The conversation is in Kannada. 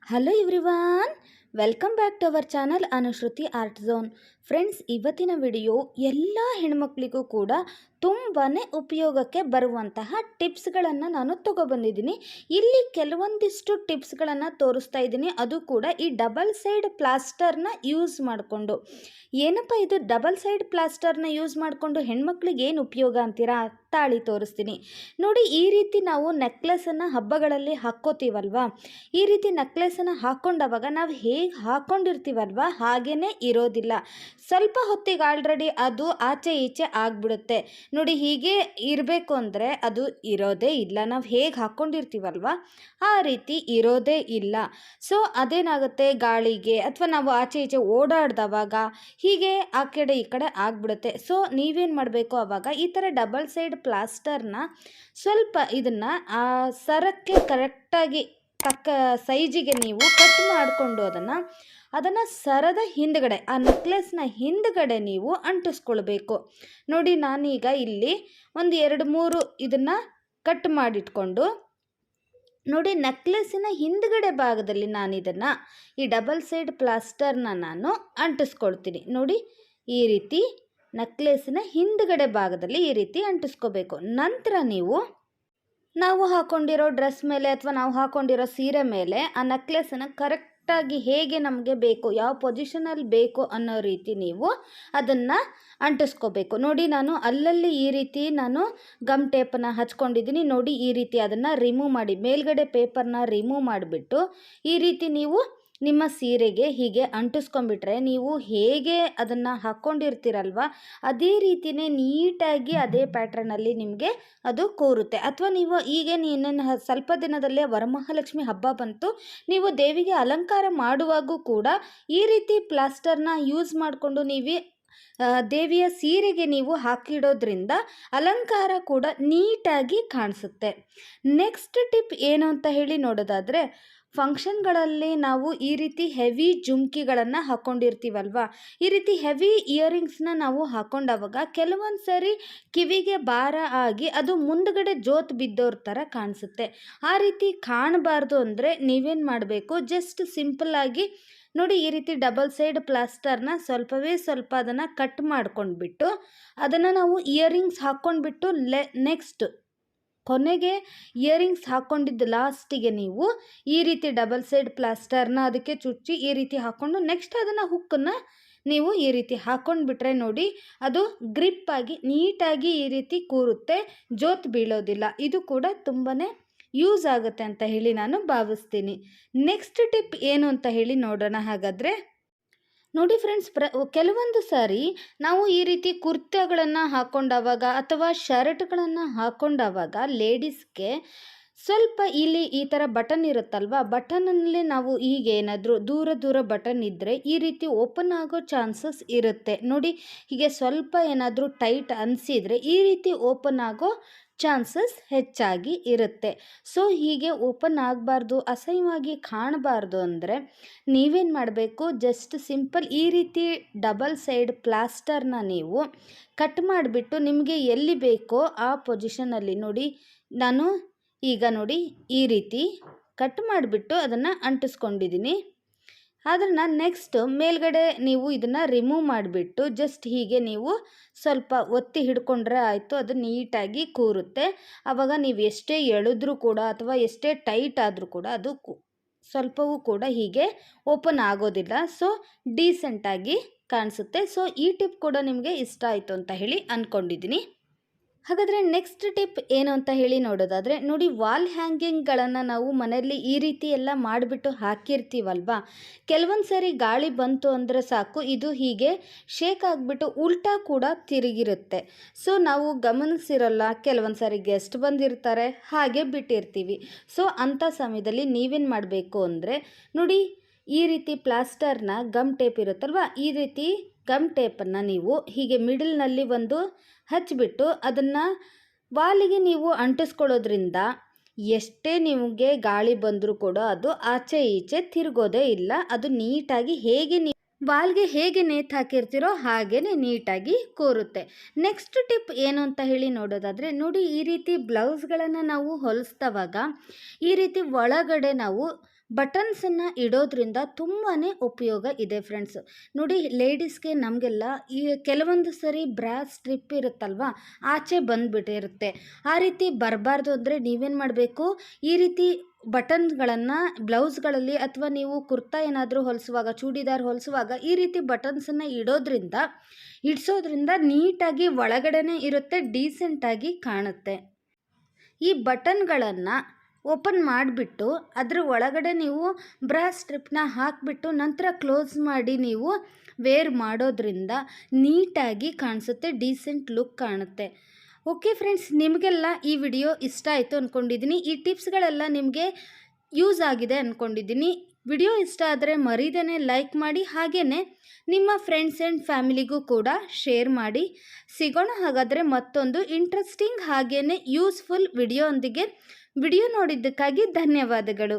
Hello everyone, welcome back to our channel Anushruti art zone. Friends, ಇವತ್ತಿನ ವಿಡಿಯೋ ಎಲ್ಲ ಹೆಣ್ಮಕ್ಳಿಗೂ ಕೂಡ ತುಂಬಾ ಉಪಯೋಗಕ್ಕೆ ಬರುವಂತಹ ಟಿಪ್ಸ್ಗಳನ್ನು ನಾನು ತೊಗೊಬಂದಿದ್ದೀನಿ. ಇಲ್ಲಿ ಕೆಲವೊಂದಿಷ್ಟು ಟಿಪ್ಸ್ಗಳನ್ನು ತೋರಿಸ್ತಾ ಇದ್ದೀನಿ, ಅದು ಕೂಡ ಈ ಡಬಲ್ ಸೈಡ್ ಪ್ಲಾಸ್ಟರ್ನ ಯೂಸ್ ಮಾಡಿಕೊಂಡು. ಏನಪ್ಪ ಇದು ಡಬಲ್ ಸೈಡ್ ಪ್ಲಾಸ್ಟರ್ನ ಯೂಸ್ ಮಾಡಿಕೊಂಡು ಹೆಣ್ಮಕ್ಳಿಗೆ ಏನು ಉಪಯೋಗ ಅಂತೀರಾ? ತಾಳಿ ತೋರಿಸ್ತೀನಿ ನೋಡಿ. ಈ ರೀತಿ ನಾವು ನೆಕ್ಲೆಸನ್ನು ಹಬ್ಬಗಳಲ್ಲಿ ಹಾಕ್ಕೋತೀವಲ್ವಾ, ಈ ರೀತಿ ನೆಕ್ಲೆಸನ್ನು ಹಾಕ್ಕೊಂಡವಾಗ ನಾವು ಹೇಗೆ ಹಾಕ್ಕೊಂಡಿರ್ತೀವಲ್ವ ಹಾಗೇ ಇರೋದಿಲ್ಲ. ಸ್ವಲ್ಪ ಹೊತ್ತಿಗೆ ಆಲ್ರೆಡಿ ಅದು ಆಚೆ ಈಚೆ ಆಗಿಬಿಡುತ್ತೆ ನೋಡಿ. ಹೀಗೆ ಇರಬೇಕು ಅಂದರೆ ಅದು ಇರೋದೇ ಇಲ್ಲ. ನಾವು ಹೇಗೆ ಹಾಕ್ಕೊಂಡಿರ್ತೀವಲ್ವ ಆ ರೀತಿ ಇರೋದೇ ಇಲ್ಲ. ಸೊ ಅದೇನಾಗುತ್ತೆ, ಗಾಳಿಗೆ ಅಥವಾ ನಾವು ಆಚೆ ಈಚೆ ಓಡಾಡ್ದವಾಗ ಹೀಗೆ ಆ ಕಡೆ ಈ ಕಡೆ ಆಗಿಬಿಡುತ್ತೆ. ಸೊ ನೀವೇನು ಮಾಡಬೇಕು, ಆವಾಗ ಈ ಥರ ಡಬಲ್ ಸೈಡ್ ಪ್ಲಾಸ್ಟರ್ನ ಸ್ವಲ್ಪ ಇದನ್ನು ಸರಕ್ಕೆ ಕರೆಕ್ಟಾಗಿ ತಕ್ಕ ಸೈಜಿಗೆ ನೀವು ಕಟ್ ಮಾಡಿಕೊಂಡು ಅದನ್ನು ಸರದ ಹಿಂದ್ಗಡೆ, ಆ ನೆಕ್ಲೆಸ್ನ ಹಿಂದ್ಗಡೆ ನೀವು ಅಂಟಿಸ್ಕೊಳ್ಬೇಕು ನೋಡಿ. ನಾನೀಗ ಇಲ್ಲಿ ಒಂದು 2-3 ಇದನ್ನು ಕಟ್ ಮಾಡಿಟ್ಕೊಂಡು ನೋಡಿ, ನೆಕ್ಲೆಸ್ಸಿನ ಹಿಂದ್ಗಡೆ ಭಾಗದಲ್ಲಿ ನಾನು ಈ ಡಬಲ್ ಸೈಡ್ ಪ್ಲಾಸ್ಟರ್ನ ನಾನು ಅಂಟಿಸ್ಕೊಳ್ತೀನಿ ನೋಡಿ. ಈ ರೀತಿ ನೆಕ್ಲೆಸ್ಸಿನ ಹಿಂದ್ಗಡೆ ಭಾಗದಲ್ಲಿ ಈ ರೀತಿ ಅಂಟಿಸ್ಕೋಬೇಕು. ನಂತರ ನಾವು ಹಾಕ್ಕೊಂಡಿರೋ ಡ್ರೆಸ್ ಮೇಲೆ ಅಥವಾ ನಾವು ಹಾಕ್ಕೊಂಡಿರೋ ಸೀರೆ ಮೇಲೆ ಆ ನೆಕ್ಲೆಸನ್ನು ಕರೆಕ್ಟಾಗಿ ಹೇಗೆ ನಮಗೆ ಬೇಕು, ಯಾವ ಪೊಸಿಷನಲ್ಲಿ ಬೇಕು ಅನ್ನೋ ರೀತಿ ನೀವು ಅದನ್ನು ಅಂಟಿಸ್ಕೋಬೇಕು ನೋಡಿ. ನಾನು ಅಲ್ಲಲ್ಲಿ ಈ ರೀತಿ ಗಮ್ ಟೇಪನ್ನು ಹಚ್ಕೊಂಡಿದ್ದೀನಿ ನೋಡಿ. ಈ ರೀತಿ ಅದನ್ನು ರಿಮೂವ್ ಮಾಡಿ, ಮೇಲ್ಗಡೆ ಪೇಪರ್ನ ರಿಮೂವ್ ಮಾಡಿಬಿಟ್ಟು ಈ ರೀತಿ ನೀವು ನಿಮ್ಮ ಸೀರೆಗೆ ಹೀಗೆ ಅಂಟಿಸ್ಕೊಂಡ್ಬಿಟ್ರೆ ನೀವು ಹೇಗೆ ಅದನ್ನು ಹಾಕ್ಕೊಂಡಿರ್ತೀರಲ್ವ ಅದೇ ರೀತಿಯೇ ನೀಟಾಗಿ ಅದೇ ಪ್ಯಾಟ್ರನಲ್ಲಿ ನಿಮಗೆ ಅದು ಕೂರುತ್ತೆ. ಅಥವಾ ನೀವು ಇನ್ನೇನು ಸ್ವಲ್ಪ ದಿನದಲ್ಲೇ ವರಮಹಾಲಕ್ಷ್ಮಿ ಹಬ್ಬ ಬಂತು, ನೀವು ದೇವಿಗೆ ಅಲಂಕಾರ ಮಾಡುವಾಗೂ ಕೂಡ ಈ ರೀತಿ ಪ್ಲಾಸ್ಟರ್ನ ಯೂಸ್ ಮಾಡಿಕೊಂಡು ದೇವಿಯ ಸೀರೆಗೆ ನೀವು ಹಾಕಿಡೋದ್ರಿಂದ ಅಲಂಕಾರ ಕೂಡ ನೀಟಾಗಿ ಕಾಣಿಸುತ್ತೆ. ನೆಕ್ಸ್ಟ್ ಟಿಪ್ ಏನು ಅಂತ ಹೇಳಿ ನೋಡೋದಾದರೆ, ಫಂಕ್ಷನ್ಗಳಲ್ಲಿ ನಾವು ಈ ರೀತಿ ಹೆವಿ ಜುಮ್ಕಿಗಳನ್ನು ಹಾಕ್ಕೊಂಡಿರ್ತೀವಲ್ವ, ಈ ರೀತಿ ಹೆವಿ ಇಯರಿಂಗ್ಸ್ನ ನಾವು ಹಾಕ್ಕೊಂಡಾಗ ಕೆಲವೊಂದು ಸರಿ ಕಿವಿಗೆ ಭಾರ ಆಗಿ ಅದು ಮುಂದ್ಗಡೆ ಜೋತ್ ಬಿದ್ದೋರ ಥರ ಕಾಣಿಸುತ್ತೆ. ಆ ರೀತಿ ಕಾಣಬಾರ್ದು ಅಂದರೆ ನೀವೇನು ಮಾಡಬೇಕು, ಜಸ್ಟ್ ಸಿಂಪಲ್ಲಾಗಿ ನೋಡಿ ಈ ರೀತಿ ಡಬಲ್ ಸೈಡ್ ಪ್ಲಾಸ್ಟರ್ನ ಸ್ವಲ್ಪವೇ ಸ್ವಲ್ಪ ಅದನ್ನು ಕಟ್ ಮಾಡ್ಕೊಂಡ್ಬಿಟ್ಟು ಅದನ್ನು ನಾವು ಇಯರಿಂಗ್ಸ್ ಹಾಕ್ಕೊಂಡ್ಬಿಟ್ಟು ನೆಕ್ಸ್ಟ್ ಕೊನೆಗೆ ಇಯರಿಂಗ್ಸ್ ಹಾಕ್ಕೊಂಡಿದ್ದು ಲಾಸ್ಟಿಗೆ ನೀವು ಈ ರೀತಿ ಡಬಲ್ ಸೈಡ್ ಪ್ಲಾಸ್ಟರ್ನ ಅದಕ್ಕೆ ಚುಚ್ಚಿ ಈ ರೀತಿ ಹಾಕ್ಕೊಂಡು ನೆಕ್ಸ್ಟ್ ಅದನ್ನು ಹುಕ್ಕನ್ನು ನೀವು ಈ ರೀತಿ ಹಾಕ್ಕೊಂಡ್ಬಿಟ್ರೆ ನೋಡಿ, ಅದು ಗ್ರಿಪ್ಪಾಗಿ ನೀಟಾಗಿ ಈ ರೀತಿ ಕೂರುತ್ತೆ, ಜೋತ್ ಬೀಳೋದಿಲ್ಲ. ಇದು ಕೂಡ ತುಂಬಾ ಯೂಸ್ ಆಗುತ್ತೆ ಅಂತ ಹೇಳಿ ನಾನು ಭಾವಿಸ್ತೀನಿ. ನೆಕ್ಸ್ಟ್ ಟಿಪ್ ಏನು ಅಂತ ಹೇಳಿ ನೋಡೋಣ. ಹಾಗಾದರೆ ನೋಡಿ ಫ್ರೆಂಡ್ಸ್, ಕೆಲವೊಂದು ಸಾರಿ ನಾವು ಈ ರೀತಿ ಕುರ್ತಾಗಳನ್ನು ಹಾಕ್ಕೊಂಡಾವಾಗ ಅಥವಾ ಶರ್ಟ್ಗಳನ್ನು ಹಾಕ್ಕೊಂಡಾವಾಗ ಲೇಡೀಸ್ಗೆ ಸ್ವಲ್ಪ ಇಲ್ಲಿ ಈ ಥರ ಬಟನ್ ಇರುತ್ತಲ್ವ, ಬಟನ್ನಲ್ಲಿ ನಾವು ಈಗ ಏನಾದರೂ ದೂರ ಬಟನ್ ಇದ್ದರೆ ಈ ರೀತಿ ಓಪನ್ ಆಗೋ ಚಾನ್ಸಸ್ ಇರುತ್ತೆ ನೋಡಿ. ಹೀಗೆ ಸ್ವಲ್ಪ ಏನಾದರೂ ಟೈಟ್ ಅನಿಸಿದರೆ ಈ ರೀತಿ ಓಪನ್ ಆಗೋ ಚಾನ್ಸಸ್ ಹೆಚ್ಚಾಗಿ ಇರುತ್ತೆ. ಸೊ ಹೀಗೆ ಓಪನ್ ಆಗಬಾರ್ದು, ಅಸಹ್ಯವಾಗಿ ಕಾಣಬಾರ್ದು ಅಂದರೆ ನೀವೇನು ಮಾಡಬೇಕು, ಜಸ್ಟ್ ಸಿಂಪಲ್ ಈ ರೀತಿ ಡಬಲ್ ಸೈಡ್ ಪ್ಲಾಸ್ಟರ್ನ ನೀವು ಕಟ್ ಮಾಡಿಬಿಟ್ಟು ನಿಮಗೆ ಎಲ್ಲಿ ಬೇಕೋ ಆ ಪೊಸಿಷನಲ್ಲಿ ನೋಡಿ, ನಾನು ಈಗ ನೋಡಿ ಈ ರೀತಿ ಕಟ್ ಮಾಡಿಬಿಟ್ಟು ಅದನ್ನು ಅಂಟಿಸ್ಕೊಂಡಿದ್ದೀನಿ. ಅದನ್ನು ನೆಕ್ಸ್ಟ್ ಮೇಲ್ಗಡೆ ನೀವು ಇದನ್ನು ರಿಮೂವ್ ಮಾಡಿಬಿಟ್ಟು ಜಸ್ಟ್ ಹೀಗೆ ನೀವು ಸ್ವಲ್ಪ ಒತ್ತಿ ಹಿಡ್ಕೊಂಡ್ರೆ ಆಯಿತು, ಅದು ನೀಟಾಗಿ ಕೂರುತ್ತೆ. ಆವಾಗ ನೀವು ಎಷ್ಟೇ ಎಳೆದ್ರೂ ಕೂಡ ಅಥವಾ ಎಷ್ಟೇ ಟೈಟ್ ಆದರೂ ಕೂಡ ಅದು ಸ್ವಲ್ಪವೂ ಕೂಡ ಹೀಗೆ ಓಪನ್ ಆಗೋದಿಲ್ಲ. ಸೊ ಡೀಸೆಂಟಾಗಿ ಕಾಣಿಸುತ್ತೆ. ಸೊ ಈ ಟಿಪ್ ಕೂಡ ನಿಮಗೆ ಇಷ್ಟ ಆಯಿತು ಅಂತ ಹೇಳಿ ಅಂದ್ಕೊಂಡಿದ್ದೀನಿ. ಹಾಗಾದರೆ ನೆಕ್ಸ್ಟ್ ಟಿಪ್ ಏನು ಅಂತ ಹೇಳಿ ನೋಡೋದಾದರೆ ನೋಡಿ, ವಾಲ್ ಹ್ಯಾಂಗಿಂಗ್ಗಳನ್ನು ನಾವು ಮನೆಯಲ್ಲಿ ಈ ರೀತಿ ಎಲ್ಲ ಮಾಡಿಬಿಟ್ಟು ಹಾಕಿರ್ತೀವಲ್ವ, ಕೆಲವೊಂದು ಸರಿ ಗಾಳಿ ಬಂತು ಅಂದರೆ ಸಾಕು ಇದು ಹೀಗೆ ಶೇಕ್ ಆಗಿಬಿಟ್ಟು ಉಲ್ಟಾ ಕೂಡ ತಿರುಗಿರುತ್ತೆ. ಸೊ ನಾವು ಗಮನಿಸಿರಲ್ಲ, ಕೆಲವೊಂದು ಸಾರಿ ಗೆಸ್ಟ್ ಬಂದಿರ್ತಾರೆ, ಹಾಗೆ ಬಿಟ್ಟಿರ್ತೀವಿ. ಸೊ ಅಂಥ ಸಮಯದಲ್ಲಿ ನೀವೇನು ಮಾಡಬೇಕು ಅಂದರೆ ನೋಡಿ, ಈ ರೀತಿ ಪ್ಲಾಸ್ಟರ್ನ ಗಮ್ ಟೇಪ್ ಇರುತ್ತಲ್ವ, ಈ ರೀತಿ ಗಮ್ ಟೇಪನ್ನು ನೀವು ಹೀಗೆ ಮಿಡಲ್ನಲ್ಲಿ ಒಂದು ಹಚ್ಚಿಬಿಟ್ಟು ಅದನ್ನು ವಾಲಿಗೆ ನೀವು ಅಂಟಿಸ್ಕೊಳ್ಳೋದ್ರಿಂದ ಎಷ್ಟೇ ನಿಮಗೆ ಗಾಳಿ ಬಂದರೂ ಕೂಡ ಅದು ಆಚೆ ಈಚೆ ತಿರುಗೋದೇ ಇಲ್ಲ. ಅದು ನೀಟಾಗಿ ವಾಲ್ಗೆ ಹೇಗೆ ನೇತು ಹಾಕಿರ್ತೀರೋ ಹಾಗೇ ನೀಟಾಗಿ ಕೂರುತ್ತೆ. ನೆಕ್ಸ್ಟ್ ಟಿಪ್ ಏನು ಅಂತ ಹೇಳಿ ನೋಡೋದಾದರೆ ನೋಡಿ, ಈ ರೀತಿ ಬ್ಲೌಸ್ಗಳನ್ನು ನಾವು ಹೊಲಿಸ್ದವಾಗ ಈ ರೀತಿ ಒಳಗಡೆ ನಾವು ಬಟನ್ಸನ್ನು ಇಡೋದ್ರಿಂದ ತುಂಬಾ ಉಪಯೋಗ ಇದೆ ಫ್ರೆಂಡ್ಸ್. ನೋಡಿ, ಲೇಡೀಸ್ಗೆ ನಮಗೆಲ್ಲ ಈ ಕೆಲವೊಂದು ಸರಿ ಬ್ರಾ ಸ್ಟ್ರಿಪ್ ಇರುತ್ತಲ್ವ, ಆಚೆ ಬಂದುಬಿಟ್ಟಿರುತ್ತೆ. ಆ ರೀತಿ ಬರಬಾರ್ದು ಅಂದರೆ ನೀವೇನು ಮಾಡಬೇಕು, ಈ ರೀತಿ ಬಟನ್ಗಳನ್ನು ಬ್ಲೌಸ್ಗಳಲ್ಲಿ ಅಥವಾ ನೀವು ಕುರ್ತಾ ಏನಾದರೂ ಹೊಲಿಸುವಾಗ, ಚೂಡಿದಾರ್ ಹೊಲಿಸುವಾಗ ಈ ರೀತಿ ಬಟನ್ಸನ್ನು ಇಡಿಸೋದ್ರಿಂದ ನೀಟಾಗಿ ಒಳಗಡೆನೇ ಇರುತ್ತೆ, ಡೀಸೆಂಟಾಗಿ ಕಾಣುತ್ತೆ. ಈ ಬಟನ್ಗಳನ್ನು ಓಪನ್ ಮಾಡಿಬಿಟ್ಟು ಅದ್ರ ಒಳಗಡೆ ನೀವು ಬ್ರಾ ಸ್ಟ್ರಿಪ್ನ ಹಾಕಿಬಿಟ್ಟು ನಂತರ ಕ್ಲೋಸ್ ಮಾಡಿ ನೀವು ವೇರ್ ಮಾಡೋದ್ರಿಂದ ನೀಟಾಗಿ ಕಾಣಿಸುತ್ತೆ, ಡೀಸೆಂಟ್ ಲುಕ್ ಕಾಣುತ್ತೆ. ಓಕೆ ಫ್ರೆಂಡ್ಸ್, ನಿಮಗೆಲ್ಲ ಈ ವಿಡಿಯೋ ಇಷ್ಟ ಆಯಿತು ಅಂದ್ಕೊಂಡಿದ್ದೀನಿ. ಈ ಟಿಪ್ಸ್ಗಳೆಲ್ಲ ನಿಮಗೆ ಯೂಸ್ ಆಗಿದೆ ಅಂದ್ಕೊಂಡಿದ್ದೀನಿ. ವಿಡಿಯೋ ಇಷ್ಟ ಆದರೆ ಮರೀದೇ ಲೈಕ್ ಮಾಡಿ, ಹಾಗೆಯೇ ನಿಮ್ಮ ಫ್ರೆಂಡ್ಸ್ ಆ್ಯಂಡ್ ಫ್ಯಾಮಿಲಿಗೂ ಕೂಡ ಶೇರ್ ಮಾಡಿ. ಸಿಗೋಣ ಹಾಗಾದರೆ ಮತ್ತೊಂದು ಇಂಟ್ರೆಸ್ಟಿಂಗ್ ಹಾಗೆಯೇ ಯೂಸ್ಫುಲ್ ವಿಡಿಯೋ ಒಂದಿಗೆ. ವಿಡಿಯೋ ನೋಡಿದ್ದಕ್ಕಾಗಿ ಧನ್ಯವಾದಗಳು.